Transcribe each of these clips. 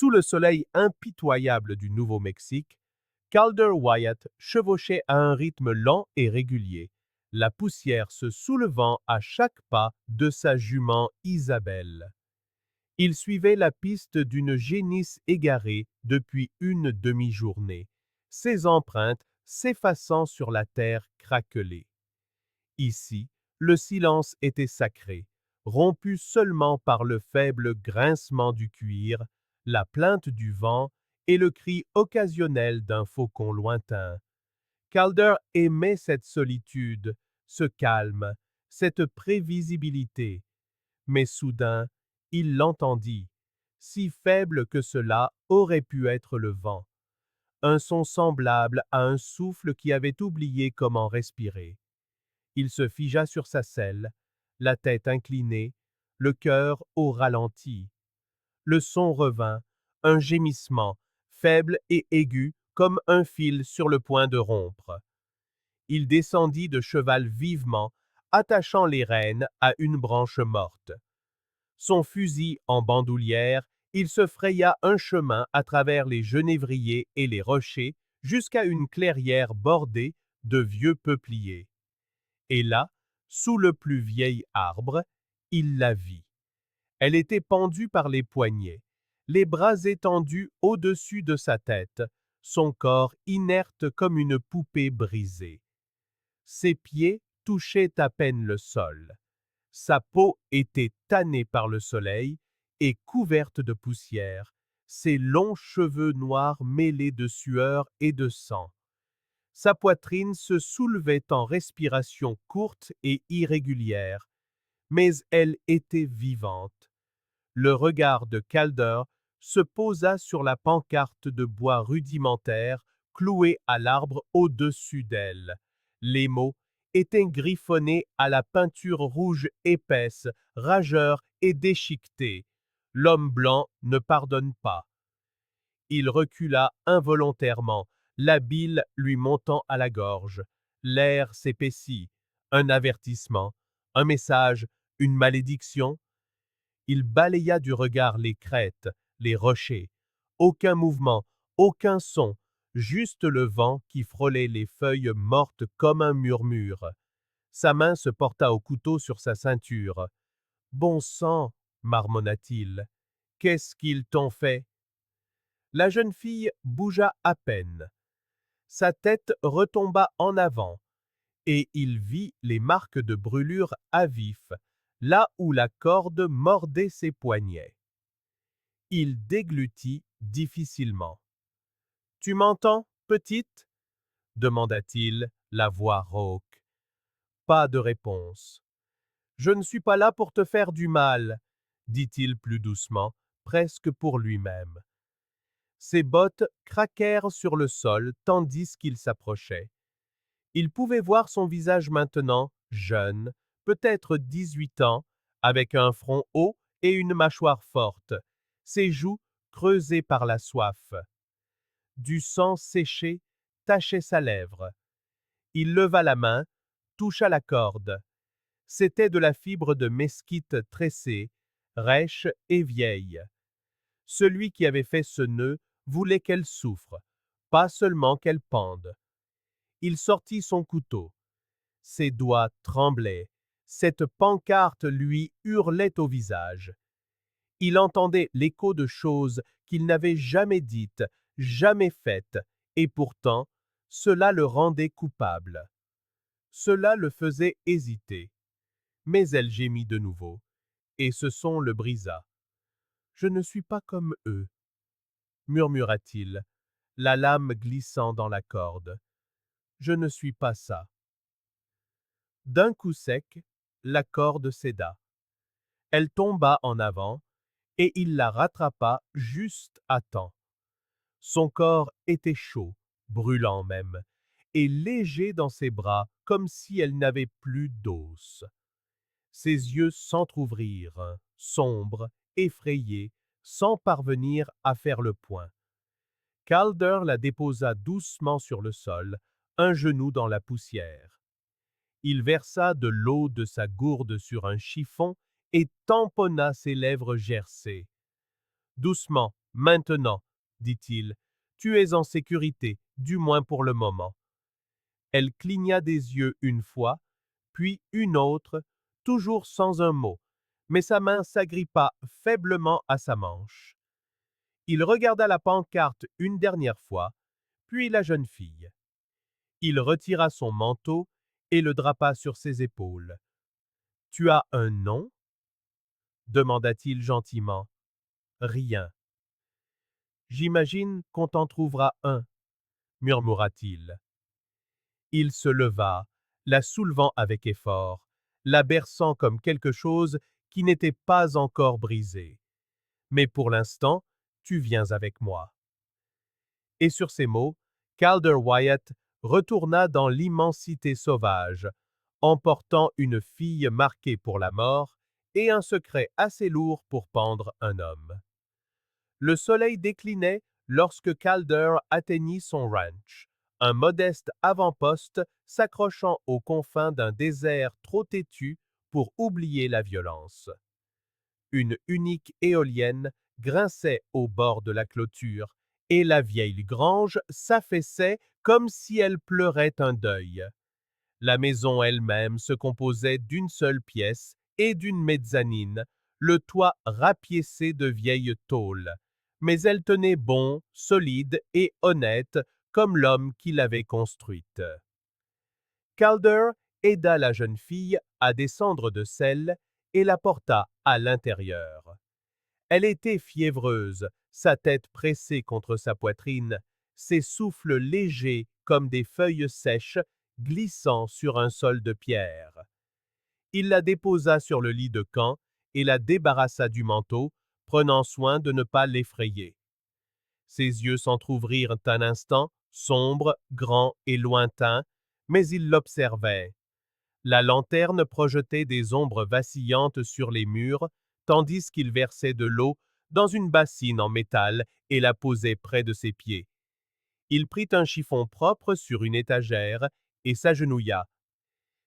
Sous le soleil impitoyable du Nouveau-Mexique, Calder Wyatt chevauchait à un rythme lent et régulier, la poussière se soulevant à chaque pas de sa jument Isabelle. Il suivait la piste d'une génisse égarée depuis une demi-journée, ses empreintes s'effaçant sur la terre craquelée. Ici, le silence était sacré, rompu seulement par le faible grincement du cuir, la plainte du vent et le cri occasionnel d'un faucon lointain. Calder aimait cette solitude, ce calme, cette prévisibilité. Mais soudain, il l'entendit, si faible que cela aurait pu être le vent, un son semblable à un souffle qui avait oublié comment respirer. Il se figea sur sa selle, la tête inclinée, le cœur au ralenti. Le son revint, un gémissement, faible et aigu comme un fil sur le point de rompre. Il descendit de cheval vivement, attachant les rênes à une branche morte. Son fusil en bandoulière, il se fraya un chemin à travers les genévriers et les rochers jusqu'à une clairière bordée de vieux peupliers. Et là, sous le plus vieil arbre, il la vit. Elle était pendue par les poignets, les bras étendus au-dessus de sa tête, son corps inerte comme une poupée brisée. Ses pieds touchaient à peine le sol. Sa peau était tannée par le soleil et couverte de poussière, ses longs cheveux noirs mêlés de sueur et de sang. Sa poitrine se soulevait en respiration courte et irrégulière, mais elle était vivante. Le regard de Calder se posa sur la pancarte de bois rudimentaire clouée à l'arbre au-dessus d'elle. Les mots étaient griffonnés à la peinture rouge épaisse, rageur et déchiquetée. L'homme blanc ne pardonne pas. Il recula involontairement, la bile lui montant à la gorge. L'air s'épaissit. Un avertissement, un message, une malédiction. Il balaya du regard les crêtes, les rochers. Aucun mouvement, aucun son, juste le vent qui frôlait les feuilles mortes comme un murmure. Sa main se porta au couteau sur sa ceinture. Bon sang, marmonna-t-il, qu'est-ce qu'ils t'ont fait? La jeune fille bougea à peine. Sa tête retomba en avant, et il vit les marques de brûlure à vif, là où la corde mordait ses poignets. Il déglutit difficilement. Tu m'entends, petite? Demanda-t-il, la voix rauque. Pas de réponse. Je ne suis pas là pour te faire du mal, dit-il plus doucement, presque pour lui-même. Ses bottes craquèrent sur le sol tandis qu'il s'approchait. Il pouvait voir son visage maintenant, jeune, peut-être 18 ans, avec un front haut et une mâchoire forte, ses joues creusées par la soif. Du sang séché tachait sa lèvre. Il leva la main, toucha la corde. C'était de la fibre de mesquite tressée, rêche et vieille. Celui qui avait fait ce nœud voulait qu'elle souffre, pas seulement qu'elle pende. Il sortit son couteau. Ses doigts tremblaient. Cette pancarte lui hurlait au visage. Il entendait l'écho de choses qu'il n'avait jamais dites, jamais faites, et pourtant, cela le rendait coupable. Cela le faisait hésiter. Mais elle gémit de nouveau, et ce son le brisa. Je ne suis pas comme eux, murmura-t-il, la lame glissant dans la corde. Je ne suis pas ça. D'un coup sec, la corde céda. Elle tomba en avant, et il la rattrapa juste à temps. Son corps était chaud, brûlant même, et léger dans ses bras comme si elle n'avait plus d'os. Ses yeux s'entr'ouvrirent, sombres, effrayés, sans parvenir à faire le point. Calder la déposa doucement sur le sol, un genou dans la poussière. Il versa de l'eau de sa gourde sur un chiffon et tamponna ses lèvres gercées. Doucement, Maintenant, dit-il, tu es en sécurité, du moins pour le moment. Elle cligna des yeux une fois, puis une autre, toujours sans un mot, mais sa main s'agrippa faiblement à sa manche. Il regarda la pancarte une dernière fois, puis la jeune fille. Il retira son manteau et le drapa sur ses épaules. Tu as un nom? Demanda-t-il gentiment. Rien. J'imagine qu'on t'en trouvera un, murmura-t-il. Il se leva, la soulevant avec effort, la berçant comme quelque chose qui n'était pas encore brisé. Mais pour l'instant, tu viens avec moi. Et sur ces mots, Calder Wyatt retourna dans l'immensité sauvage, emportant une fille marquée pour la mort et un secret assez lourd pour pendre un homme. Le soleil déclinait lorsque Calder atteignit son ranch, un modeste avant-poste s'accrochant aux confins d'un désert trop têtu pour oublier la violence. Une unique éolienne grinçait au bord de la clôture, et la vieille grange s'affaissait comme si elle pleurait un deuil. La maison elle-même se composait d'une seule pièce et d'une mezzanine, le toit rapiécé de vieilles tôles, mais elle tenait bon, solide et honnête comme l'homme qui l'avait construite. Calder aida la jeune fille à descendre de selle et la porta à l'intérieur. Elle était fiévreuse, sa tête pressée contre sa poitrine, ses souffles légers comme des feuilles sèches glissant sur un sol de pierre. Il la déposa sur le lit de camp et la débarrassa du manteau, prenant soin de ne pas l'effrayer. Ses yeux s'entr'ouvrirent un instant, sombres, grands et lointains, mais il l'observait. La lanterne projetait des ombres vacillantes sur les murs, tandis qu'il versait de l'eau dans une bassine en métal et la posait près de ses pieds. Il prit un chiffon propre sur une étagère et s'agenouilla.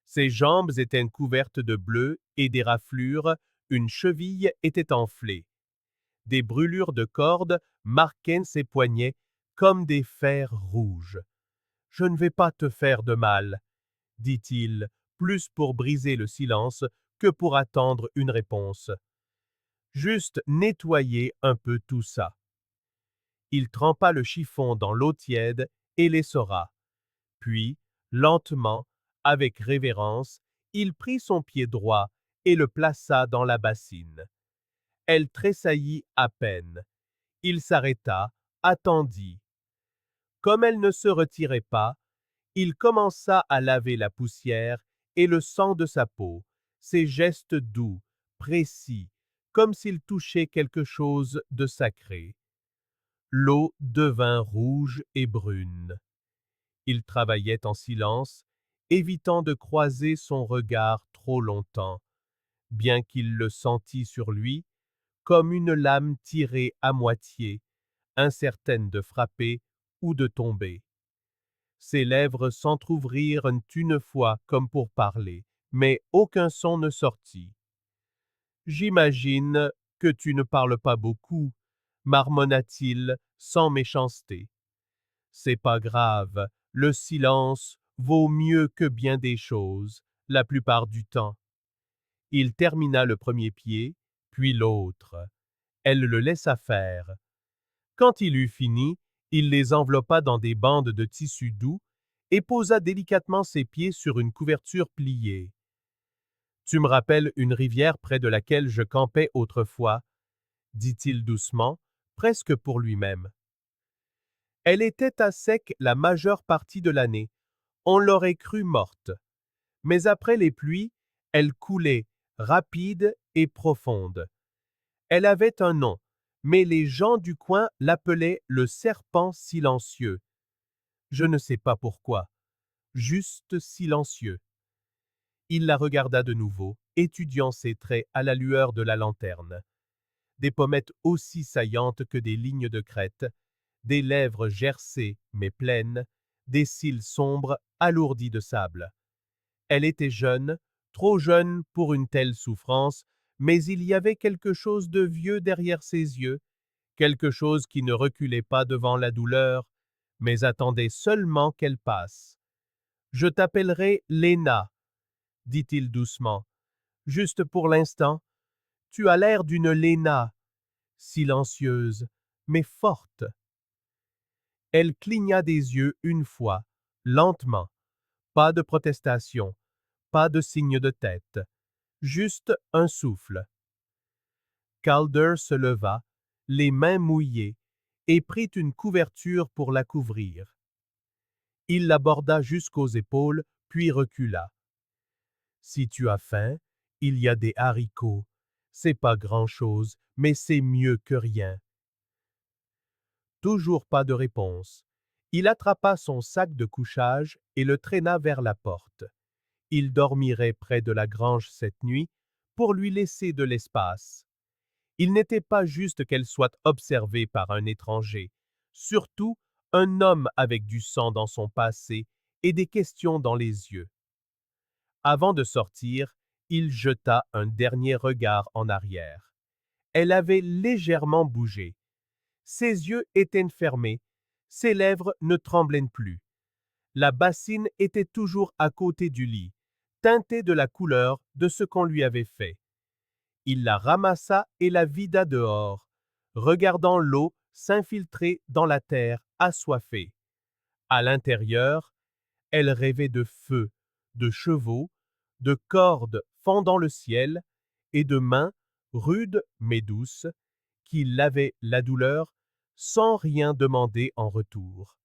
Ses jambes étaient couvertes de bleu et des raflures, une cheville était enflée. Des brûlures de cordes marquaient ses poignets comme des fers rouges. « Je ne vais pas te faire de mal, » dit-il, plus pour briser le silence que pour attendre une réponse. Juste nettoyer un peu tout ça. Il trempa le chiffon dans l'eau tiède et l'essora. Puis, lentement, avec révérence, il prit son pied droit et le plaça dans la bassine. Elle tressaillit à peine. Il s'arrêta, attendit. Comme elle ne se retirait pas, il commença à laver la poussière et le sang de sa peau, ses gestes doux, précis, comme s'il touchait quelque chose de sacré. L'eau devint rouge et brune. Il travaillait en silence, évitant de croiser son regard trop longtemps, bien qu'il le sentît sur lui, comme une lame tirée à moitié, incertaine de frapper ou de tomber. Ses lèvres s'entr'ouvrirent une fois comme pour parler, mais aucun son ne sortit. « J'imagine que tu ne parles pas beaucoup, » marmonna-t-il sans méchanceté. « C'est pas grave, le silence vaut mieux que bien des choses, la plupart du temps. » Il termina le premier pied, puis l'autre. Elle le laissa faire. Quand il eut fini, il les enveloppa dans des bandes de tissu doux et posa délicatement ses pieds sur une couverture pliée. « Tu me rappelles une rivière près de laquelle je campais autrefois, » dit-il doucement, presque pour lui-même. Elle était à sec la majeure partie de l'année. On l'aurait crue morte. Mais après les pluies, elle coulait, rapide et profonde. Elle avait un nom, mais les gens du coin l'appelaient le serpent silencieux. Je ne sais pas pourquoi, juste silencieux. Il la regarda de nouveau, étudiant ses traits à la lueur de la lanterne. Des pommettes aussi saillantes que des lignes de crête, des lèvres gercées mais pleines, des cils sombres alourdis de sable. Elle était jeune, trop jeune pour une telle souffrance, mais il y avait quelque chose de vieux derrière ses yeux, quelque chose qui ne reculait pas devant la douleur, mais attendait seulement qu'elle passe. « Je t'appellerai Léna, dit-il doucement. Juste pour l'instant, tu as l'air d'une Léna, silencieuse, mais forte. » Elle cligna des yeux une fois, lentement. Pas de protestation, pas de signe de tête, juste un souffle. Calder se leva, les mains mouillées, et prit une couverture pour la couvrir. Il l'aborda jusqu'aux épaules, puis recula. « Si tu as faim, il y a des haricots. C'est pas grand-chose, mais c'est mieux que rien. » Toujours pas de réponse. Il attrapa son sac de couchage et le traîna vers la porte. Il dormirait près de la grange cette nuit pour lui laisser de l'espace. Il n'était pas juste qu'elle soit observée par un étranger, surtout un homme avec du sang dans son passé et des questions dans les yeux. Avant de sortir, il jeta un dernier regard en arrière. Elle avait légèrement bougé. Ses yeux étaient fermés, ses lèvres ne tremblaient plus. La bassine était toujours à côté du lit, teintée de la couleur de ce qu'on lui avait fait. Il la ramassa et la vida dehors, regardant l'eau s'infiltrer dans la terre assoiffée. À l'intérieur, elle rêvait de feu, de chevaux, de cordes fendant le ciel et de mains, rudes mais douces, qui lavaient la douleur sans rien demander en retour.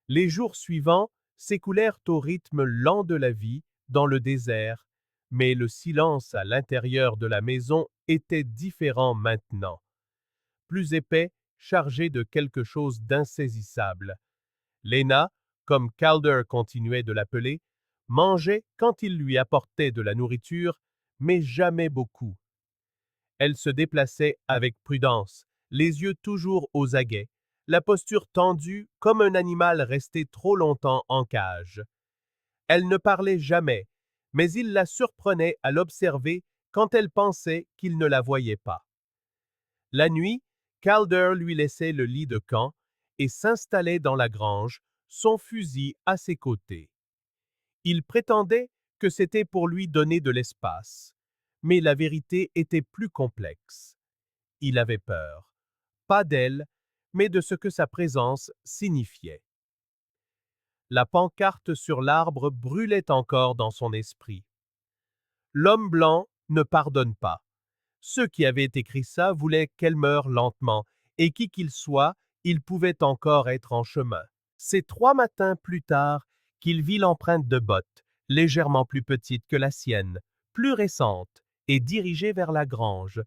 Les jours suivants s'écoulèrent au rythme lent de la vie dans le désert, mais le silence à l'intérieur de la maison était différent maintenant, plus épais, chargé de quelque chose d'insaisissable. Léna, comme Calder continuait de l'appeler, mangeait quand il lui apportait de la nourriture, mais jamais beaucoup. Elle se déplaçait avec prudence, les yeux toujours aux aguets, la posture tendue comme un animal resté trop longtemps en cage. Elle ne parlait jamais, mais il la surprenait à l'observer quand elle pensait qu'il ne la voyait pas. La nuit, Calder lui laissait le lit de camp et s'installait dans la grange, son fusil à ses côtés. Il prétendait que c'était pour lui donner de l'espace, mais la vérité était plus complexe. Il avait peur, pas d'elle, mais de ce que sa présence signifiait. La pancarte sur l'arbre brûlait encore dans son esprit. L'homme blanc ne pardonne pas. Ceux qui avaient écrit ça voulaient qu'elle meure lentement, et qui qu'il soit, il pouvait encore être en chemin. C'est 3 matins plus tard qu'il vit l'empreinte de bottes, légèrement plus petite que la sienne, plus récente, et dirigée vers la grange.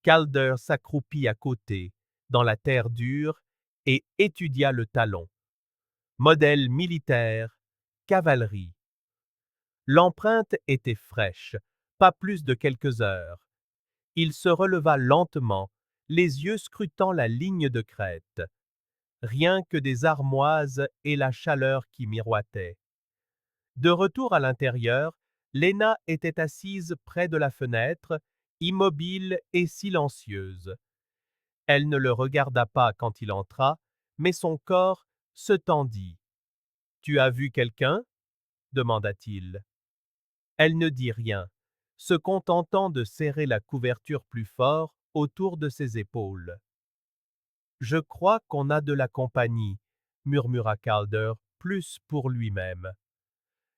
Calder s'accroupit à côté, dans la terre dure, et étudia le talon. Modèle militaire, cavalerie. L'empreinte était fraîche, pas plus de quelques heures. Il se releva lentement, les yeux scrutant la ligne de crête. Rien que des armoises et la chaleur qui miroitait. De retour à l'intérieur, Léna était assise près de la fenêtre, immobile et silencieuse. Elle ne le regarda pas quand il entra, mais son corps se tendit. « Tu as vu quelqu'un » demanda-t-il. Elle ne dit rien, se contentant de serrer la couverture plus fort autour de ses épaules. « Je crois qu'on a de la compagnie » murmura Calder, plus pour lui-même.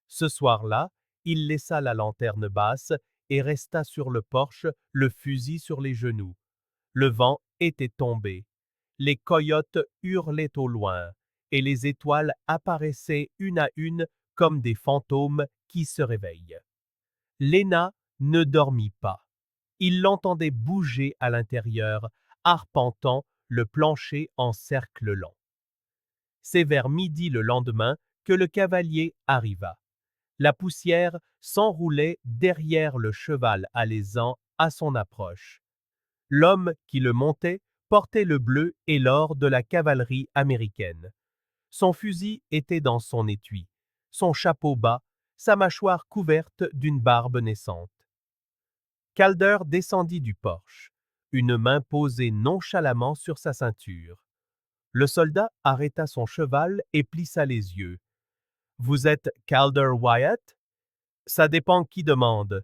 Ce soir-là, il laissa la lanterne basse et resta sur le porche, le fusil sur les genoux. Le vent était tombé. Les coyotes hurlaient au loin, et les étoiles apparaissaient une à une comme des fantômes qui se réveillent. Léna ne dormit pas. Il l'entendait bouger à l'intérieur, arpentant le plancher en cercle lent. C'est vers midi le lendemain que le cavalier arriva. La poussière s'enroulait derrière le cheval alezan à son approche. L'homme qui le montait portait le bleu et l'or de la cavalerie américaine. Son fusil était dans son étui, son chapeau bas, sa mâchoire couverte d'une barbe naissante. Calder descendit du porche. une main posée nonchalamment sur sa ceinture. Le soldat arrêta son cheval et plissa les yeux. « Vous êtes Calder Wyatt ?»« Ça dépend qui demande. »«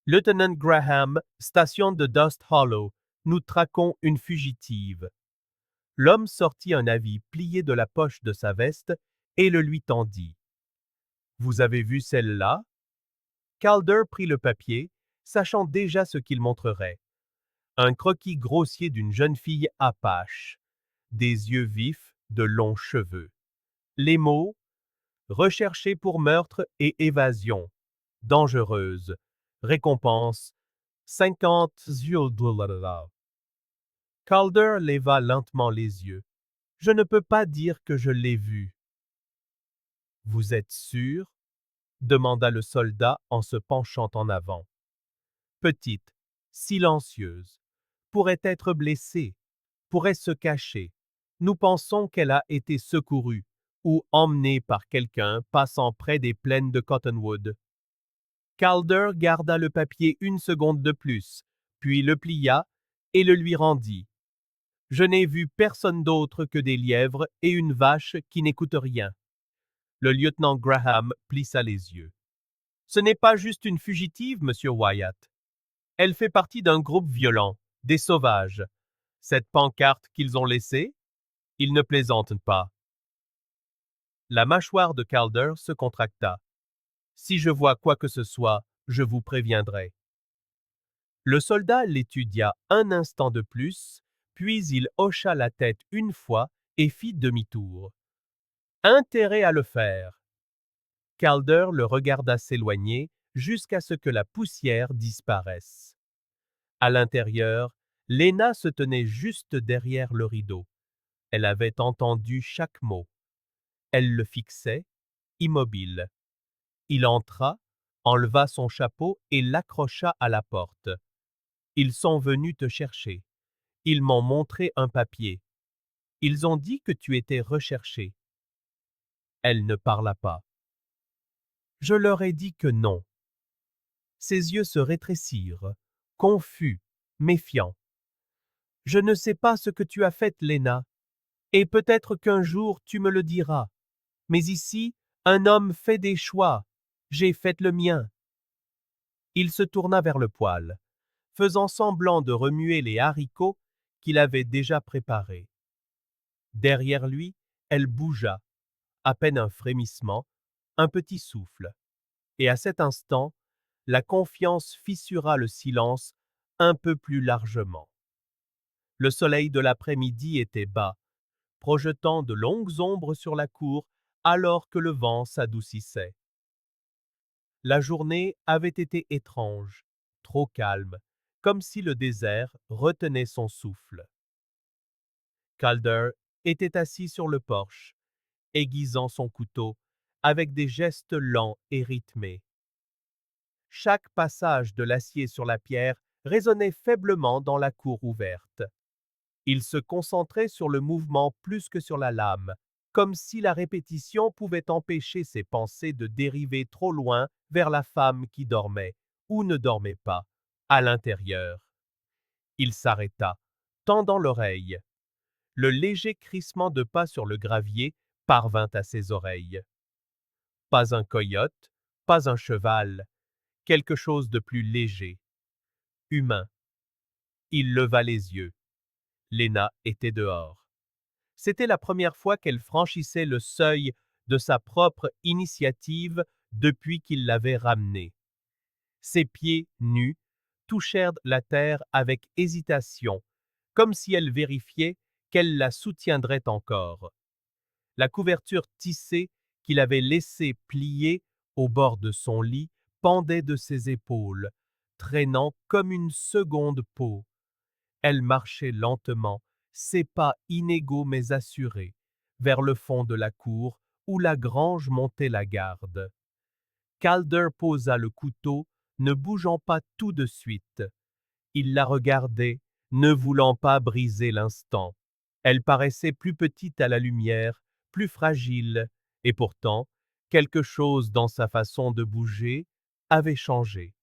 Lieutenant Graham, station de Dust Hollow. Nous traquons une fugitive. » L'homme sortit un avis plié de la poche de sa veste et le lui tendit. « Vous avez vu celle-là » Calder prit le papier, sachant déjà ce qu'il montrerait. Un croquis grossier d'une jeune fille apache, des yeux vifs, de longs cheveux. Les mots « recherchée pour meurtre et évasion, dangereuse, récompense, 50 $. » Calder leva lentement les yeux. « Je ne peux pas dire que je l'ai vue. »« Vous êtes sûr ?» demanda le soldat en se penchant en avant. Petite, silencieuse, pourrait être blessée, pourrait se cacher. Nous pensons qu'elle a été secourue ou emmenée par quelqu'un passant près des plaines de Cottonwood. Calder garda le papier une seconde de plus, puis le plia et le lui rendit. Je n'ai vu personne d'autre que des lièvres et une vache qui n'écoute rien. Le lieutenant Graham plissa les yeux. Ce n'est pas juste une fugitive, monsieur Wyatt. Elle fait partie d'un groupe violent, des sauvages. Cette pancarte qu'ils ont laissée, ils ne plaisantent pas. La mâchoire de Calder se contracta. Si je vois quoi que ce soit, je vous préviendrai. Le soldat l'étudia un instant de plus, puis il hocha la tête une fois et fit demi-tour. Intérêt à le faire. Calder le regarda s'éloigner jusqu'à ce que la poussière disparaisse. À l'intérieur, Lena se tenait juste derrière le rideau. Elle avait entendu chaque mot. Elle le fixait, immobile. Il entra, enleva son chapeau et l'accrocha à la porte. « Ils sont venus te chercher. Ils m'ont montré un papier. Ils ont dit que tu étais recherché. » Elle ne parla pas. Je leur ai dit que non. Ses yeux se rétrécirent, confus, méfiants. Je ne sais pas ce que tu as fait, Lena, et peut-être qu'un jour tu me le diras. Mais ici, un homme fait des choix. J'ai fait le mien. Il se tourna vers le poêle, faisant semblant de remuer les haricots qu'il avait déjà préparés. Derrière lui, elle bougea, à peine un frémissement, un petit souffle. Et à cet instant, la confiance fissura le silence un peu plus largement. Le soleil de l'après-midi était bas, projetant de longues ombres sur la cour alors que le vent s'adoucissait. La journée avait été étrange, trop calme, comme si le désert retenait son souffle. Calder était assis sur le porche, aiguisant son couteau avec des gestes lents et rythmés. Chaque passage de l'acier sur la pierre résonnait faiblement dans la cour ouverte. Il se concentrait sur le mouvement plus que sur la lame, comme si la répétition pouvait empêcher ses pensées de dériver trop loin vers la femme qui dormait, ou ne dormait pas, à l'intérieur. Il s'arrêta, tendant l'oreille. Le léger crissement de pas sur le gravier parvint à ses oreilles. Pas un coyote, pas un cheval, quelque chose de plus léger, humain. Il leva les yeux. Lena était dehors. C'était la première fois qu'elle franchissait le seuil de sa propre initiative depuis qu'il l'avait ramenée. Ses pieds nus touchèrent la terre avec hésitation, comme si elle vérifiait qu'elle la soutiendrait encore. La couverture tissée qu'il avait laissée plier au bord de son lit pendait de ses épaules, traînant comme une seconde peau. Elle marchait lentement, ses pas inégaux mais assurés, vers le fond de la cour où la grange montait la garde. Calder posa le couteau, ne bougeant pas tout de suite. Il la regardait, ne voulant pas briser l'instant. Elle paraissait plus petite à la lumière, plus fragile, et pourtant, quelque chose dans sa façon de bouger avait changé.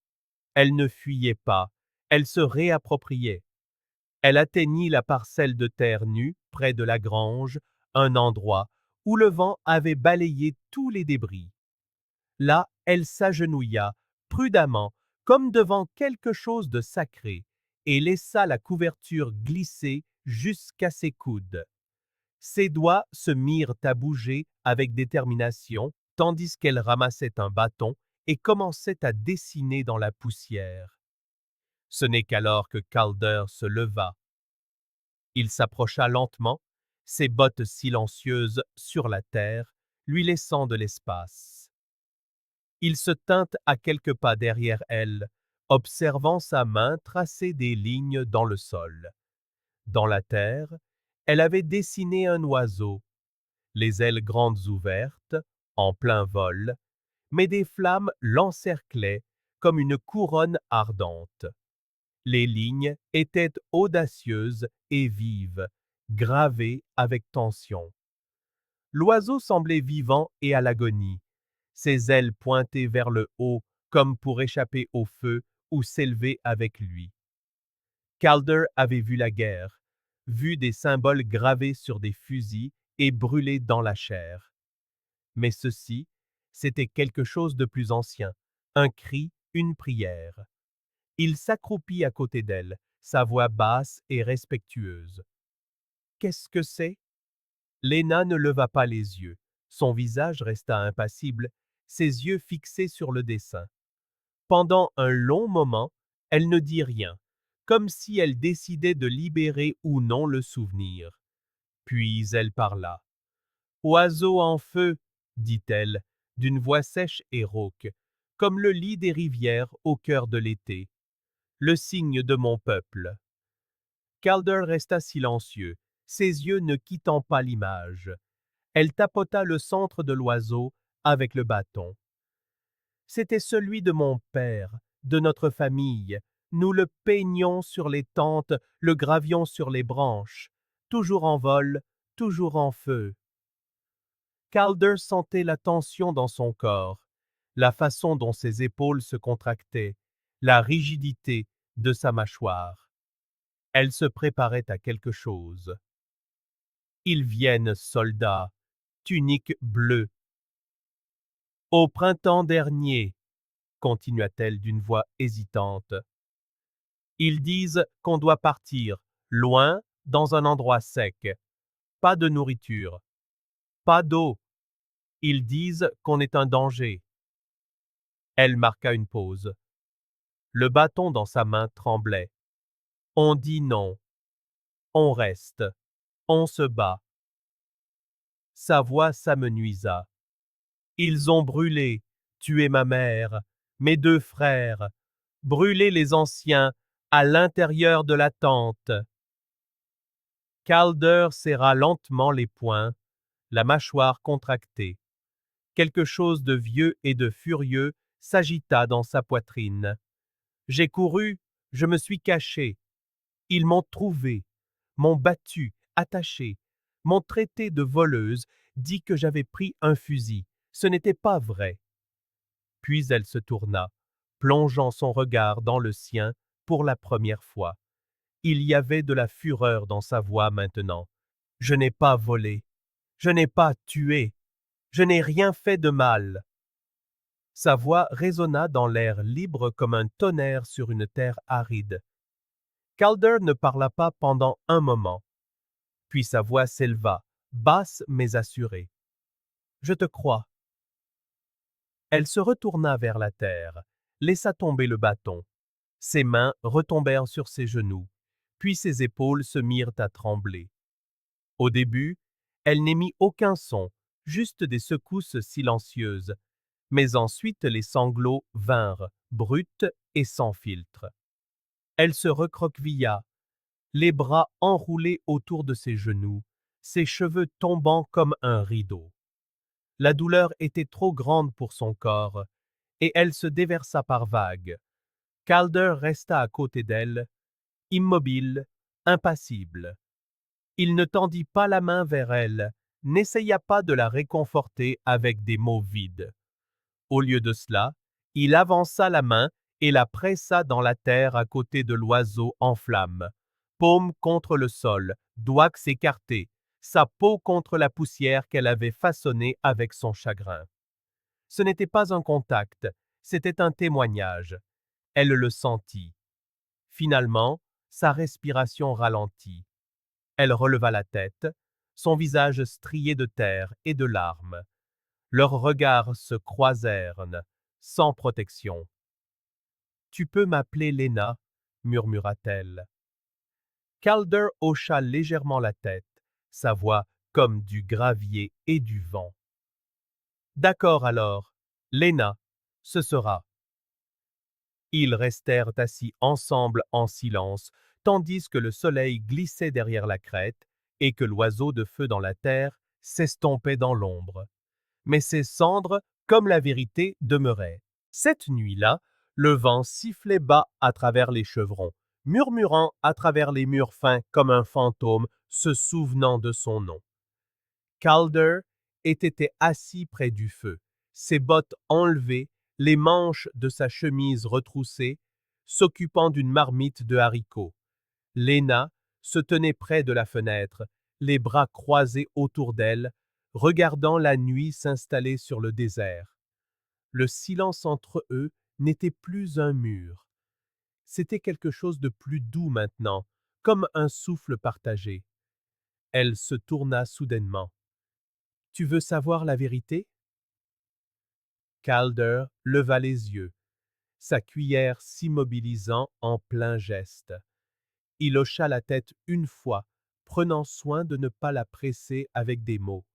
Elle ne fuyait pas, elle se réappropriait. Elle atteignit la parcelle de terre nue, près de la grange, un endroit où le vent avait balayé tous les débris. Là, elle s'agenouilla, prudemment, comme devant quelque chose de sacré, et laissa la couverture glisser jusqu'à ses coudes. Ses doigts se mirent à bouger avec détermination, tandis qu'elle ramassait un bâton et commençait à dessiner dans la poussière. Ce n'est qu'alors que Calder se leva. Il s'approcha lentement, ses bottes silencieuses sur la terre, lui laissant de l'espace. Il se tint à quelques pas derrière elle, observant sa main tracer des lignes dans le sol. Dans la terre, elle avait dessiné un oiseau, les ailes grandes ouvertes, en plein vol, mais des flammes l'encerclaient comme une couronne ardente. Les lignes étaient audacieuses et vives, gravées avec tension. L'oiseau semblait vivant et à l'agonie, ses ailes pointées vers le haut comme pour échapper au feu ou s'élever avec lui. Calder avait vu la guerre, vu des symboles gravés sur des fusils et brûlés dans la chair. Mais ceci, c'était quelque chose de plus ancien, un cri, une prière. Il s'accroupit à côté d'elle, sa voix basse et respectueuse. Qu'est-ce que c'est? Léna ne leva pas les yeux. Son visage resta impassible, ses yeux fixés sur le dessin. Pendant un long moment, elle ne dit rien, comme si elle décidait de libérer ou non le souvenir. Puis elle parla. Oiseau en feu, dit-elle, d'une voix sèche et rauque, comme le lit des rivières au cœur de l'été. Le signe de mon peuple. Calder resta silencieux, ses yeux ne quittant pas l'image. Elle tapota le centre de l'oiseau avec le bâton. C'était celui de mon père, de notre famille. Nous le peignions sur les tentes, le gravions sur les branches, toujours en vol, toujours en feu. Calder sentait la tension dans son corps, la façon dont ses épaules se contractaient, la rigidité de sa mâchoire. Elle se préparait à quelque chose. Ils viennent, soldats, tunique bleue. Au printemps dernier, continua-t-elle d'une voix hésitante, ils disent qu'on doit partir, loin, dans un endroit sec. Pas de nourriture, pas d'eau. Ils disent qu'on est un danger. Elle marqua une pause. Le bâton dans sa main tremblait. On dit non. On reste. On se bat. Sa voix s'amenuisa. Ils ont brûlé, tué ma mère, mes deux frères, brûlé les anciens à l'intérieur de la tente. Calder serra lentement les poings, la mâchoire contractée. Quelque chose de vieux et de furieux s'agita dans sa poitrine. J'ai couru, je me suis caché. Ils m'ont trouvé, m'ont battu, attaché, m'ont traité de voleuse, dit que j'avais pris un fusil. Ce n'était pas vrai. Puis elle se tourna, plongeant son regard dans le sien pour la première fois. Il y avait de la fureur dans sa voix maintenant. Je n'ai pas volé, je n'ai pas tué, je n'ai rien fait de mal. Sa voix résonna dans l'air libre comme un tonnerre sur une terre aride. Calder ne parla pas pendant un moment. Puis sa voix s'éleva, basse mais assurée. Je te crois. Elle se retourna vers la terre, laissa tomber le bâton. Ses mains retombèrent sur ses genoux, puis ses épaules se mirent à trembler. Au début, elle n'émit aucun son, juste des secousses silencieuses, mais ensuite les sanglots vinrent, bruts et sans filtre. Elle se recroquevilla, les bras enroulés autour de ses genoux, ses cheveux tombant comme un rideau. La douleur était trop grande pour son corps, et elle se déversa par vagues. Calder resta à côté d'elle, immobile, impassible. Il ne tendit pas la main vers elle, n'essaya pas de la réconforter avec des mots vides. Au lieu de cela, il avança la main et la pressa dans la terre à côté de l'oiseau en flammes. paume contre le sol, doigts écartés, sa peau contre la poussière qu'elle avait façonnée avec son chagrin. Ce n'était pas un contact, c'était un témoignage. Elle le sentit. Finalement, sa respiration ralentit. Elle releva la tête, son visage strié de terre et de larmes. Leurs regards se croisèrent, sans protection. Tu peux m'appeler Léna, murmura-t-elle. Calder hocha légèrement la tête, sa voix comme du gravier et du vent. D'accord alors, Léna, ce sera. Ils restèrent assis ensemble en silence, tandis que le soleil glissait derrière la crête et que l'oiseau de feu dans la terre s'estompait dans l'ombre. Mais ses cendres, comme la vérité, demeuraient. Cette nuit-là, le vent sifflait bas à travers les chevrons, murmurant à travers les murs fins comme un fantôme se souvenant de son nom. Calder était assis près du feu, ses bottes enlevées, les manches de sa chemise retroussées, s'occupant d'une marmite de haricots. Léna se tenait près de la fenêtre, les bras croisés autour d'elle, regardant la nuit s'installer sur le désert. Le silence entre eux n'était plus un mur. C'était quelque chose de plus doux maintenant, comme un souffle partagé. Elle se tourna soudainement. Tu veux savoir la vérité? Calder leva les yeux, sa cuillère s'immobilisant en plein geste. Il hocha la tête une fois, prenant soin de ne pas la presser avec des mots.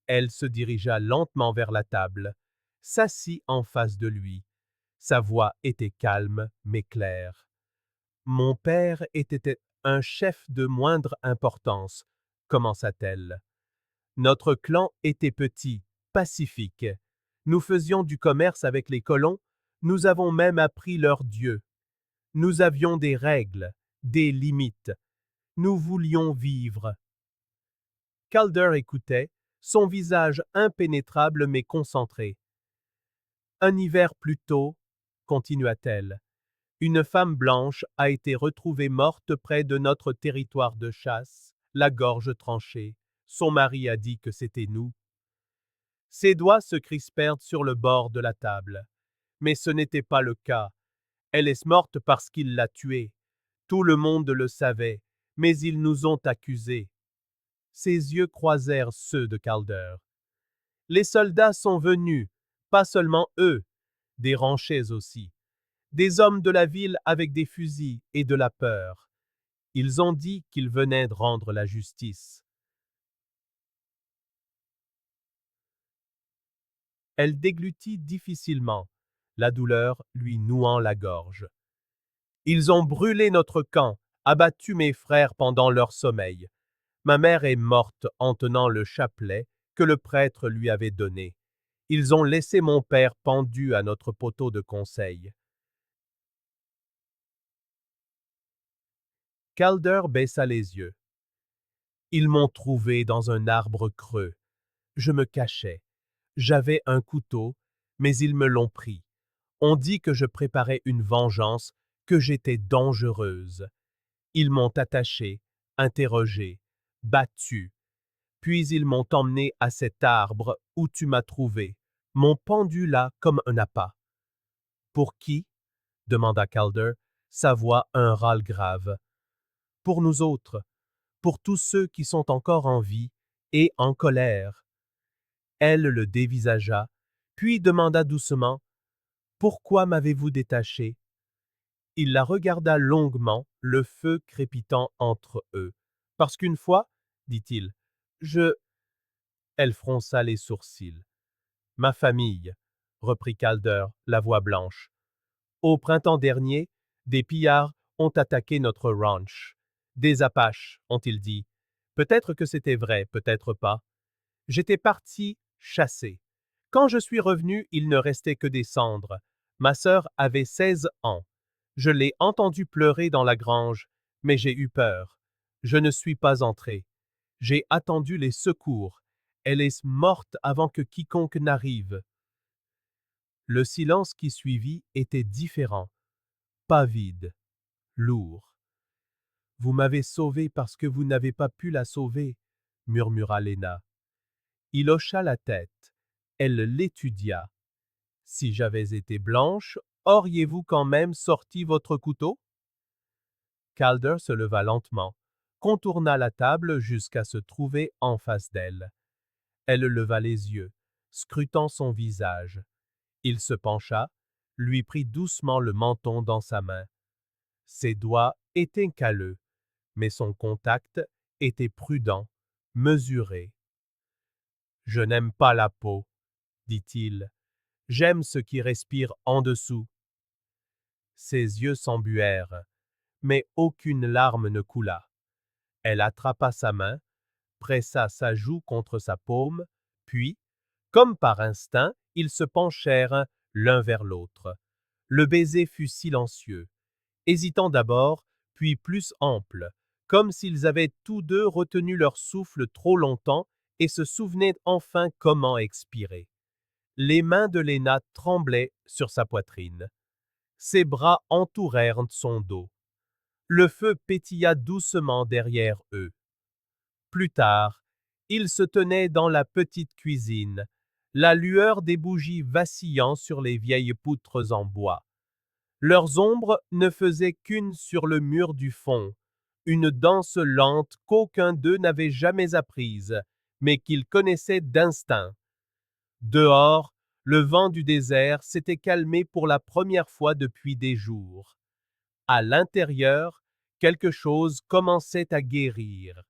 Elle se dirigea lentement vers la table, s'assit en face de lui. Sa voix était calme mais claire. Mon père était un chef de moindre importance, commença-t-elle. Notre clan était petit, pacifique. Nous faisions du commerce avec les colons, nous avons même appris leurs dieux. Nous avions des règles, des limites. Nous voulions vivre. Calder écoutait, son visage impénétrable mais concentré. Un hiver plus tôt, continua-t-elle, une femme blanche a été retrouvée morte près de notre territoire de chasse, la gorge tranchée. Son mari a dit que c'était nous. Ses doigts se crispèrent sur le bord de la table. Mais ce n'était pas le cas. Elle est morte parce qu'il l'a tuée. Tout le monde le savait, mais ils nous ont accusés. Ses yeux croisèrent ceux de Calder. Les soldats sont venus, pas seulement eux, des ranchers aussi, des hommes de la ville avec des fusils et de la peur. Ils ont dit qu'ils venaient de rendre la justice. Elle déglutit difficilement, la douleur lui nouant la gorge. Ils ont brûlé notre camp, abattu mes frères pendant leur sommeil. Ma mère est morte en tenant le chapelet que le prêtre lui avait donné. Ils ont laissé mon père pendu à notre poteau de conseil. Calder baissa les yeux. Ils m'ont trouvé dans un arbre creux. Je me cachais. J'avais un couteau, mais ils me l'ont pris. On dit que je préparais une vengeance, que j'étais dangereuse. Ils m'ont attaché, interrogé, battu. Puis ils m'ont emmené à cet arbre où tu m'as trouvé, m'ont pendu là comme un appât. Pour qui? Demanda Calder, sa voix un râle grave. Pour nous autres, pour tous ceux qui sont encore en vie et en colère. Elle le dévisagea, puis demanda doucement, pourquoi m'avez-vous détaché? Il la regarda longuement, le feu crépitant entre eux. Parce qu'une fois, dit-il, je... Elle fronça les sourcils. Ma famille, reprit Calder, la voix blanche. Au printemps dernier, des pillards ont attaqué notre ranch. Des Apaches, ont-ils dit. Peut-être que c'était vrai, peut-être pas. J'étais parti chasser. Quand je suis revenu, il ne restait que des cendres. Ma sœur avait 16 ans. Je l'ai entendue pleurer dans la grange, mais j'ai eu peur. Je ne suis pas entré. J'ai attendu les secours. Elle est morte avant que quiconque n'arrive. Le silence qui suivit était différent, pas vide, lourd. Vous m'avez sauvé parce que vous n'avez pas pu la sauver, murmura Léna. Il hocha la tête. Elle l'étudia. Si j'avais été blanche, auriez-vous quand même sorti votre couteau? Calder se leva lentement, contourna la table jusqu'à se trouver en face d'elle. Elle leva les yeux, scrutant son visage. Il se pencha, lui prit doucement le menton dans sa main. Ses doigts étaient calleux, mais son contact était prudent, mesuré. « Je n'aime pas la peau, » dit-il. « J'aime ce qui respire en dessous. » Ses yeux s'embuèrent, mais aucune larme ne coula. Elle attrapa sa main, pressa sa joue contre sa paume, puis, comme par instinct, ils se penchèrent l'un vers l'autre. Le baiser fut silencieux, hésitant d'abord, puis plus ample, comme s'ils avaient tous deux retenu leur souffle trop longtemps et se souvenaient enfin comment expirer. Les mains de Léna tremblaient sur sa poitrine. Ses bras entourèrent son dos. Le feu pétilla doucement derrière eux. Plus tard, ils se tenaient dans la petite cuisine, la lueur des bougies vacillant sur les vieilles poutres en bois. Leurs ombres ne faisaient qu'une sur le mur du fond, une danse lente qu'aucun d'eux n'avait jamais apprise, mais qu'ils connaissaient d'instinct. Dehors, le vent du désert s'était calmé pour la première fois depuis des jours. À l'intérieur, quelque chose commençait à guérir.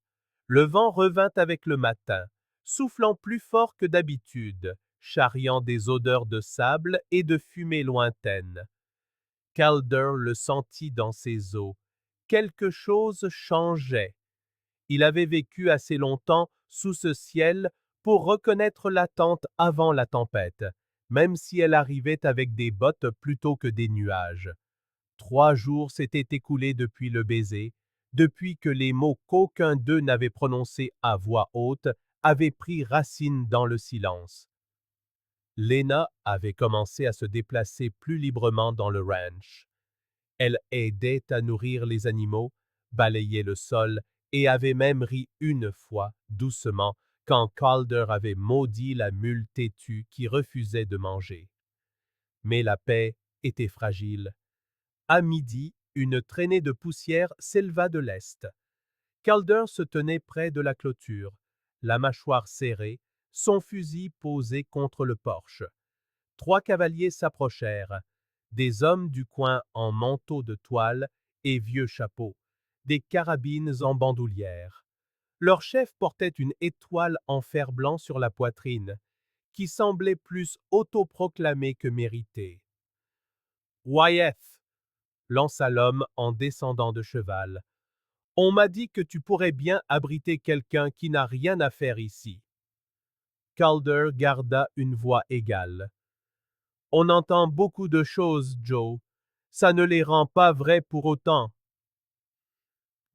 Le vent revint avec le matin, soufflant plus fort que d'habitude, charriant des odeurs de sable et de fumée lointaine. Calder le sentit dans ses os. Quelque chose changeait. Il avait vécu assez longtemps sous ce ciel pour reconnaître l'attente avant la tempête, même si elle arrivait avec des bottes plutôt que des nuages. 3 jours s'étaient écoulés depuis le baiser, depuis que les mots qu'aucun d'eux n'avait prononcés à voix haute avaient pris racine dans le silence. Léna avait commencé à se déplacer plus librement dans le ranch. Elle aidait à nourrir les animaux, balayait le sol et avait même ri une fois, doucement, quand Calder avait maudit la mule têtue qui refusait de manger. Mais la paix était fragile. À midi, une traînée de poussière s'éleva de l'est. Calder se tenait près de la clôture, la mâchoire serrée, son fusil posé contre le porche. 3 cavaliers s'approchèrent, des hommes du coin en manteau de toile et vieux chapeaux, des carabines en bandoulière. Leur chef portait une étoile en fer-blanc sur la poitrine, qui semblait plus autoproclamée que méritée. « Wyeth !» lança l'homme en descendant de cheval. « On m'a dit que tu pourrais bien abriter quelqu'un qui n'a rien à faire ici. » Calder garda une voix égale. « On entend beaucoup de choses, Joe. Ça ne les rend pas vraies pour autant. »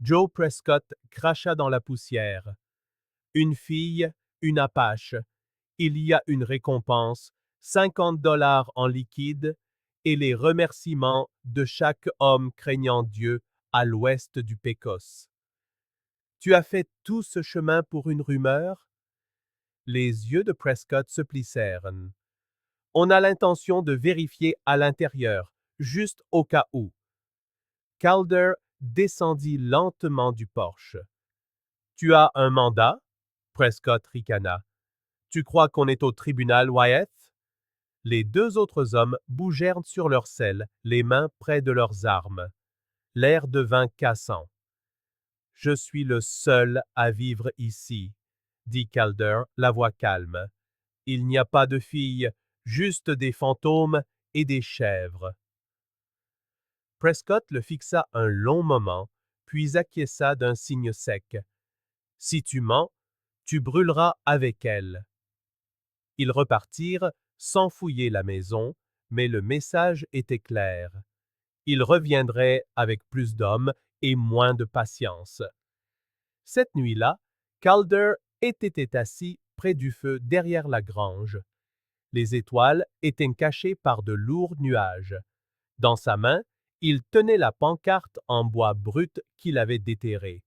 Joe Prescott cracha dans la poussière. « Une fille, une apache. Il y a une récompense, 50 $ en liquide, et les remerciements de chaque homme craignant Dieu à l'ouest du Pecos. Tu as fait tout ce chemin pour une rumeur? » Les yeux de Prescott se plissèrent. « On a l'intention de vérifier à l'intérieur, juste au cas où. » Calder descendit lentement du porche. « Tu as un mandat? » Prescott ricana. « Tu crois qu'on est au tribunal, Wyeth? » Les 2 autres hommes bougèrent sur leurs selles, les mains près de leurs armes. L'air devint cassant. « Je suis le seul à vivre ici, » dit Calder, la voix calme. « Il n'y a pas de filles, juste des fantômes et des chèvres. » Prescott le fixa un long moment, puis acquiesça d'un signe sec. « Si tu mens, tu brûleras avec elle. » Ils repartirent sans fouiller la maison, mais le message était clair. Ils reviendraient avec plus d'hommes et moins de patience. Cette nuit-là, Calder était assis près du feu derrière la grange. Les étoiles étaient cachées par de lourds nuages. Dans sa main, Il tenait la pancarte en bois brut qu'il avait déterrée.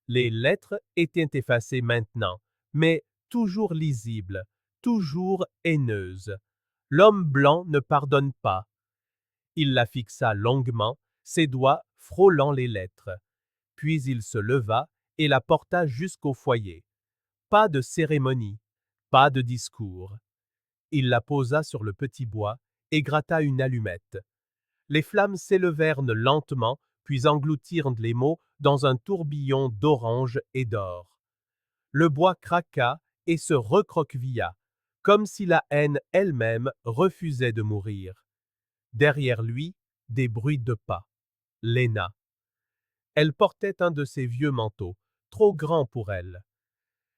Les lettres étaient effacées maintenant, mais toujours lisibles, toujours haineuses. L'homme blanc ne pardonne pas. Il la fixa longuement, ses doigts frôlant les lettres. Puis il se leva et la porta jusqu'au foyer. Pas de cérémonie, pas de discours. Il la posa sur le petit bois et gratta une allumette. Les flammes s'élevèrent lentement, puis engloutirent les mots dans un tourbillon d'orange et d'or. Le bois craqua et se recroquevilla, comme si la haine elle-même refusait de mourir. Derrière lui, des bruits de pas. Léna. Elle portait un de ses vieux manteaux, trop grand pour elle.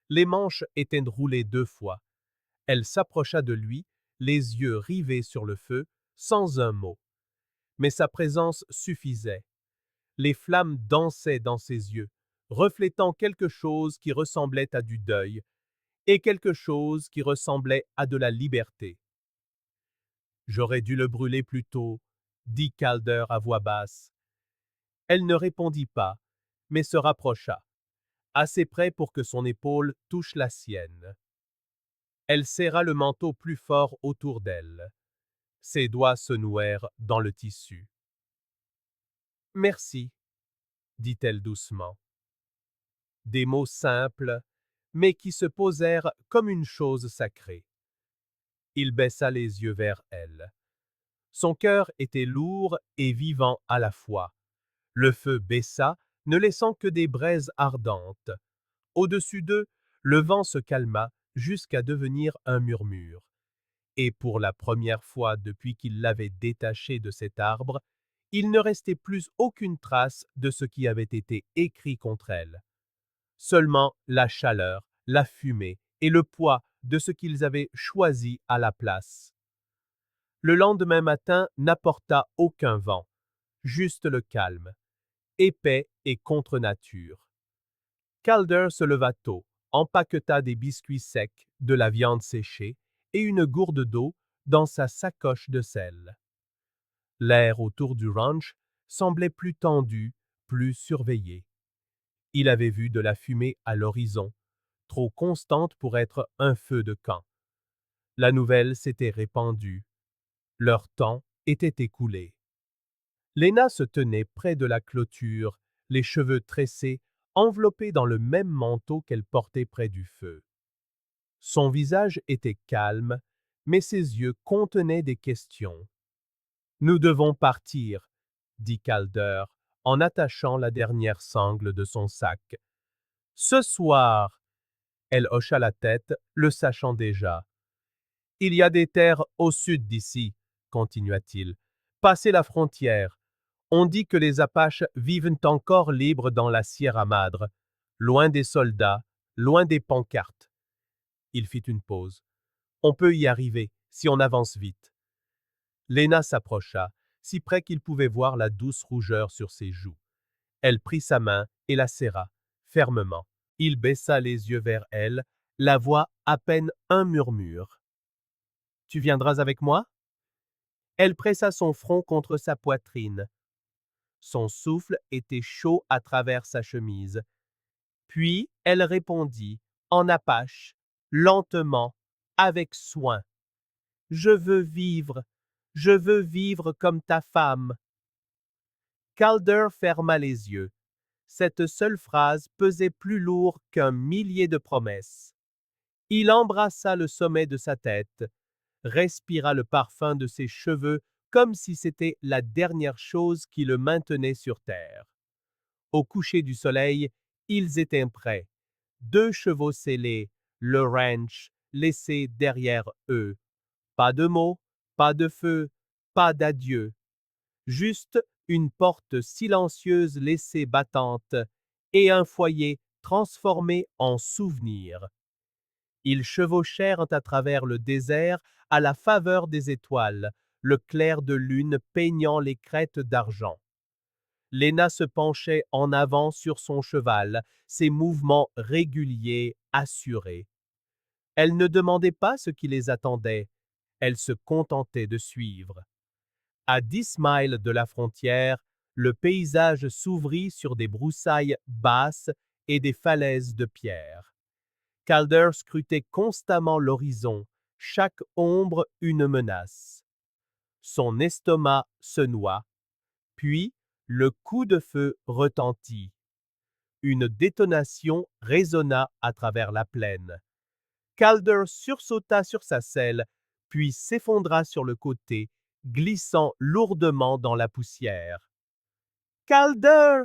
Les manches étaient roulées 2 fois. Elle s'approcha de lui, les yeux rivés sur le feu, sans un mot. Mais sa présence suffisait. Les flammes dansaient dans ses yeux, reflétant quelque chose qui ressemblait à du deuil et quelque chose qui ressemblait à de la liberté. J'aurais dû le brûler plus tôt, dit Calder à voix basse. Elle ne répondit pas, mais se rapprocha, assez près pour que son épaule touche la sienne. Elle serra le manteau plus fort autour d'elle. Ses doigts se nouèrent dans le tissu. Merci, dit-elle doucement. Des mots simples, mais qui se posèrent comme une chose sacrée. Il baissa les yeux vers elle. Son cœur était lourd et vivant à la fois. Le feu baissa, ne laissant que des braises ardentes. Au-dessus d'eux, le vent se calma jusqu'à devenir un murmure. Et pour la première fois depuis qu'il l'avait détaché de cet arbre, il ne restait plus aucune trace de ce qui avait été écrit contre elle. Seulement la chaleur, la fumée et le poids de ce qu'ils avaient choisi à la place. Le lendemain matin n'apporta aucun vent, juste le calme, épais et contre nature. Calder se leva tôt, empaqueta des biscuits secs, de la viande séchée et une gourde d'eau dans sa sacoche de sel. L'air autour du ranch semblait plus tendu, plus surveillé. Il avait vu de la fumée à l'horizon, trop constante pour être un feu de camp. La nouvelle s'était répandue. Leur temps était écoulé. Léna se tenait près de la clôture, les cheveux tressés, enveloppés dans le même manteau qu'elle portait près du feu. Son visage était calme, mais ses yeux contenaient des questions. Nous devons partir, dit Calder, en attachant la dernière sangle de son sac. Ce soir, elle hocha la tête, le sachant déjà. Il y a des terres au sud d'ici, continua-t-il. Passez la frontière. On dit que les Apaches vivent encore libres dans la Sierra Madre, loin des soldats, loin des pancartes. Il fit une pause. On peut y arriver, si on avance vite. Léna s'approcha, si près qu'il pouvait voir la douce rougeur sur ses joues. Elle prit sa main et la serra, fermement. Il baissa les yeux vers elle, la voix à peine un murmure. « Tu viendras avec moi ?» Elle pressa son front contre sa poitrine. Son souffle était chaud à travers sa chemise. Puis elle répondit, en apache, lentement, avec soin. « Je veux vivre comme ta femme. » Calder ferma les yeux. Cette seule phrase pesait plus lourd qu'un millier de promesses. Il embrassa le sommet de sa tête, respira le parfum de ses cheveux comme si c'était la dernière chose qui le maintenait sur terre. Au coucher du soleil, ils étaient prêts. 2 chevaux scellés, le ranch laissé derrière eux. Pas de mots, pas de feu, pas d'adieu. Juste une porte silencieuse laissée battante et un foyer transformé en souvenir. Ils chevauchèrent à travers le désert à la faveur des étoiles, le clair de lune peignant les crêtes d'argent. Léna se penchait en avant sur son cheval, ses mouvements réguliers, assurés. Elle ne demandait pas ce qui les attendait, elle se contentait de suivre. À 10 miles de la frontière, le paysage s'ouvrit sur des broussailles basses et des falaises de pierre. Calder scrutait constamment l'horizon, chaque ombre une menace. Son estomac se noua, puis le coup de feu retentit. Une détonation résonna à travers la plaine. Calder sursauta sur sa selle, puis s'effondra sur le côté, glissant lourdement dans la poussière. Calder!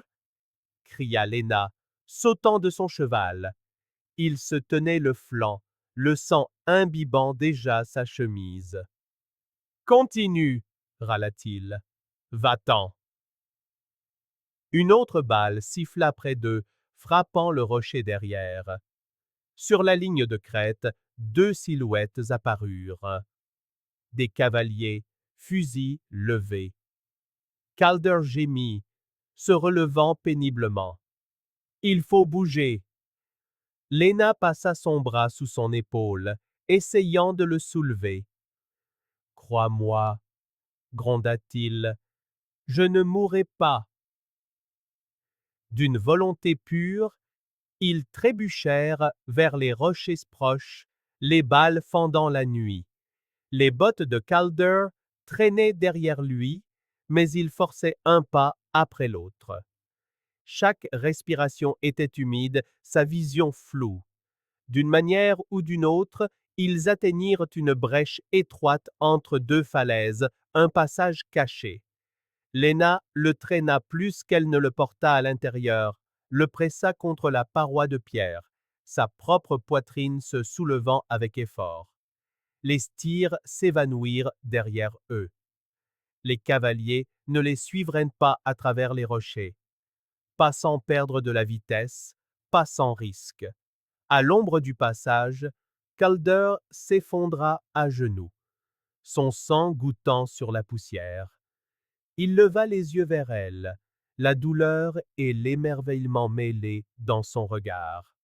Cria Lena, sautant de son cheval. Il se tenait le flanc, le sang imbibant déjà sa chemise. Continue, râla-t-il. Va-t'en. Une autre balle siffla près d'eux, frappant le rocher derrière. Sur la ligne de crête, 2 silhouettes apparurent. Des cavaliers, fusils levés. Calder gémit, se relevant péniblement. Il faut bouger. Lena passa son bras sous son épaule, essayant de le soulever. Crois-moi, gronda-t-il, je ne mourrai pas. D'une volonté pure, ils trébuchèrent vers les rochers proches, les balles fendant la nuit. Les bottes de Calder traînaient derrière lui, mais il forçait un pas après l'autre. Chaque respiration était humide, sa vision floue. D'une manière ou d'une autre, ils atteignirent une brèche étroite entre 2 falaises, un passage caché. Lena le traîna plus qu'elle ne le porta à l'intérieur, le pressa contre la paroi de pierre, sa propre poitrine se soulevant avec effort. Les stires s'évanouirent derrière eux. Les cavaliers ne les suivraient pas à travers les rochers. Pas sans perdre de la vitesse, pas sans risque. À l'ombre du passage, Calder s'effondra à genoux, son sang gouttant sur la poussière. Il leva les yeux vers elle, la douleur et l'émerveillement mêlés dans son regard.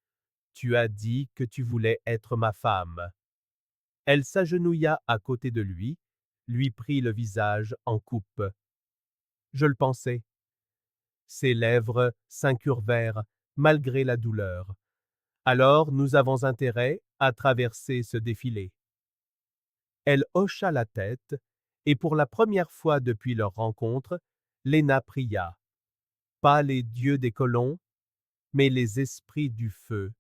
« Tu as dit que tu voulais être ma femme. » Elle s'agenouilla à côté de lui prit le visage en coupe. « Je le pensais. » Ses lèvres s'incurvèrent malgré la douleur. « Alors nous avons intérêt à traverser ce défilé. » Elle hocha la tête, et pour la première fois depuis leur rencontre, Lena pria. Pas les dieux des colons, mais les esprits du feu,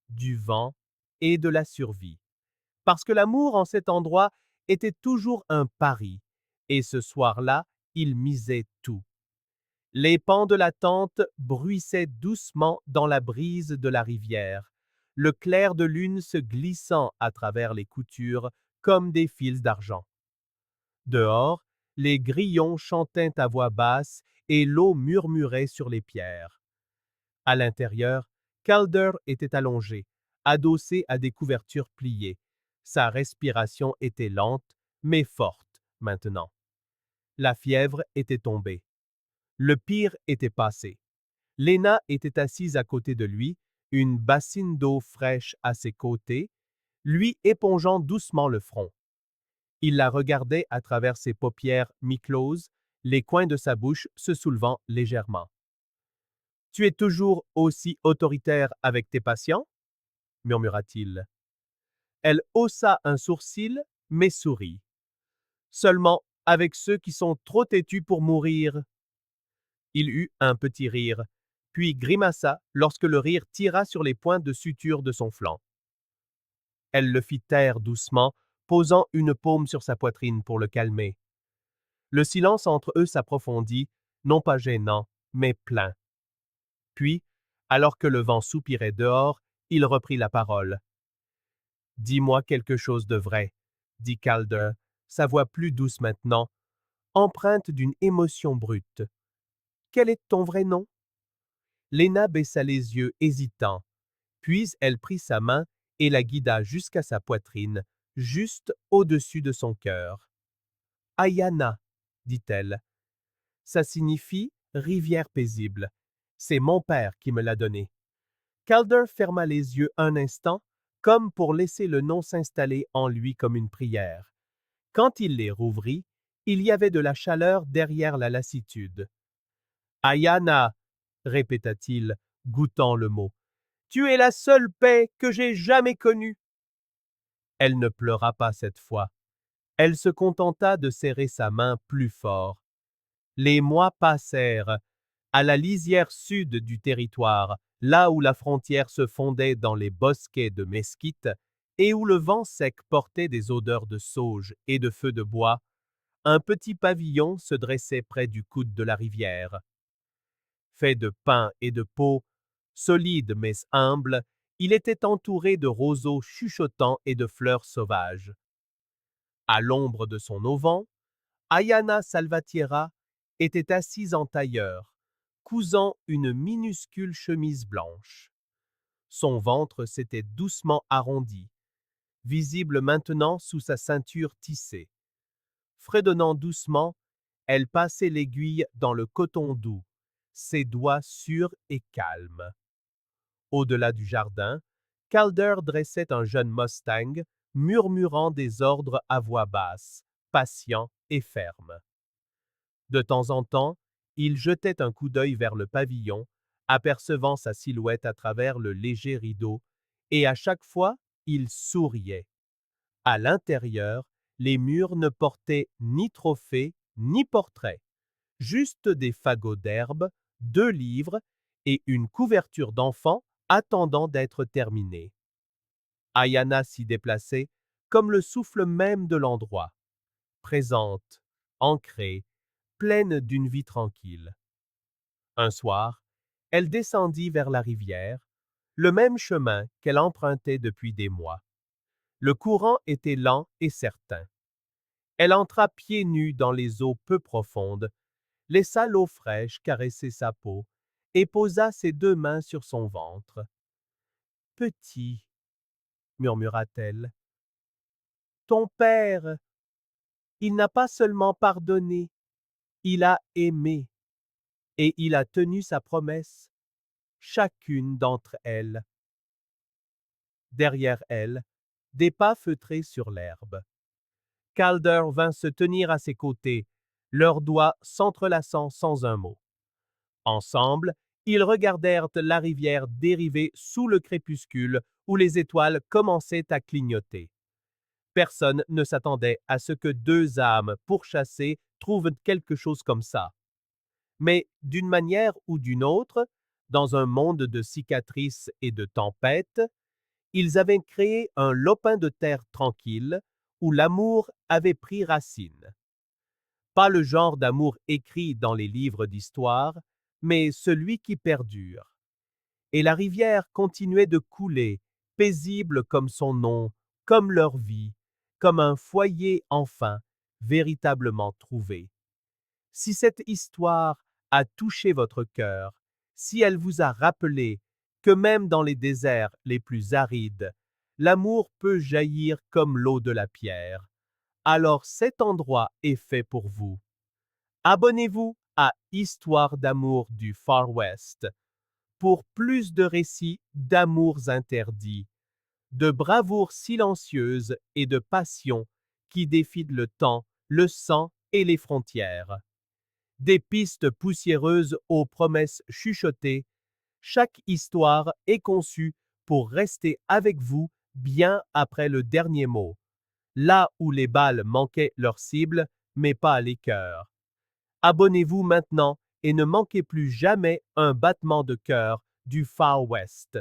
du vent et de la survie. Parce que l'amour en cet endroit était toujours un pari, et ce soir-là, il misait tout. Les pans de la tente bruissaient doucement dans la brise de la rivière, le clair de lune se glissant à travers les coutures comme des fils d'argent. Dehors, les grillons chantaient à voix basse et l'eau murmurait sur les pierres. À l'intérieur, Calder était allongé, adossé à des couvertures pliées. Sa respiration était lente, mais forte maintenant. La fièvre était tombée. Le pire était passé. Lena était assise à côté de lui, une bassine d'eau fraîche à ses côtés, lui épongeant doucement le front. Il la regardait à travers ses paupières mi-closes, les coins de sa bouche se soulevant légèrement. « Tu es toujours aussi autoritaire avec tes patients ?» murmura-t-il. Elle haussa un sourcil, mais sourit. « Seulement avec ceux qui sont trop têtus pour mourir. » Il eut un petit rire, puis grimaça lorsque le rire tira sur les points de suture de son flanc. Elle le fit taire doucement, posant une paume sur sa poitrine pour le calmer. Le silence entre eux s'approfondit, non pas gênant, mais plein. Puis, alors que le vent soupirait dehors, il reprit la parole. « Dis-moi quelque chose de vrai, » dit Calder, sa voix plus douce maintenant, empreinte d'une émotion brute. « Quel est ton vrai nom? » Lena baissa les yeux, hésitant. Puis elle prit sa main et la guida jusqu'à sa poitrine, juste au-dessus de son cœur. « Ayana, » dit-elle. « Ça signifie rivière paisible. C'est mon père qui me l'a donné. » Calder ferma les yeux un instant, comme pour laisser le nom s'installer en lui comme une prière. Quand il les rouvrit, Il y avait de la chaleur derrière la lassitude. Ayana, répéta-t-il, goûtant le mot, tu es la seule paix que j'ai jamais connue. Elle ne pleura pas cette fois. Elle se contenta de serrer sa main plus fort. Les mois passèrent. À la lisière sud du territoire, là où la frontière se fondait dans les bosquets de mesquites et où le vent sec portait des odeurs de sauge et de feu de bois, un petit pavillon se dressait près du coude de la rivière. Fait de pain et de peau, solide mais humble, il était entouré de roseaux chuchotants et de fleurs sauvages. À l'ombre de son auvent, Ayana Salvatierra était assise en tailleur, cousant une minuscule chemise blanche. Son ventre s'était doucement arrondi, visible maintenant sous sa ceinture tissée. Fredonnant doucement, elle passait l'aiguille dans le coton doux, ses doigts sûrs et calmes. Au-delà du jardin, Calder dressait un jeune Mustang, murmurant des ordres à voix basse, patient et ferme. De temps en temps, il jetait un coup d'œil vers le pavillon, apercevant sa silhouette à travers le léger rideau, et à chaque fois, il souriait. À l'intérieur, les murs ne portaient ni trophées ni portraits, juste des fagots d'herbe, 2 livres et une couverture d'enfant attendant d'être terminée. Ayana s'y déplaçait comme le souffle même de l'endroit, présente, ancrée, pleine d'une vie tranquille. Un soir, elle descendit vers la rivière, le même chemin qu'elle empruntait depuis des mois. Le courant était lent et certain. Elle entra pieds nus dans les eaux peu profondes, laissa l'eau fraîche caresser sa peau et posa ses 2 mains sur son ventre. Petit, murmura-t-elle, ton père, il n'a pas seulement pardonné, il a aimé, et il a tenu sa promesse, chacune d'entre elles. Derrière elle, des pas feutrés sur l'herbe. Calder vint se tenir à ses côtés, leurs doigts s'entrelaçant sans un mot. Ensemble, ils regardèrent la rivière dériver sous le crépuscule où les étoiles commençaient à clignoter. Personne ne s'attendait à ce que 2 âmes pourchassées trouvent quelque chose comme ça. Mais d'une manière ou d'une autre, dans un monde de cicatrices et de tempêtes, ils avaient créé un lopin de terre tranquille où l'amour avait pris racine. Pas le genre d'amour écrit dans les livres d'histoire, mais celui qui perdure. Et la rivière continuait de couler, paisible comme son nom, comme leur vie, comme un foyer enfin, véritablement trouvé. Si cette histoire a touché votre cœur, si elle vous a rappelé que même dans les déserts les plus arides, l'amour peut jaillir comme l'eau de la pierre, alors cet endroit est fait pour vous. Abonnez-vous à Histoire d'amour du Far West pour plus de récits d'amours interdits, de bravoures silencieuses et de passions qui défient le temps, le sang et les frontières. Des pistes poussiéreuses aux promesses chuchotées, chaque histoire est conçue pour rester avec vous bien après le dernier mot, là où les balles manquaient leur cible, mais pas les cœurs. Abonnez-vous maintenant et ne manquez plus jamais un battement de cœur du Far West.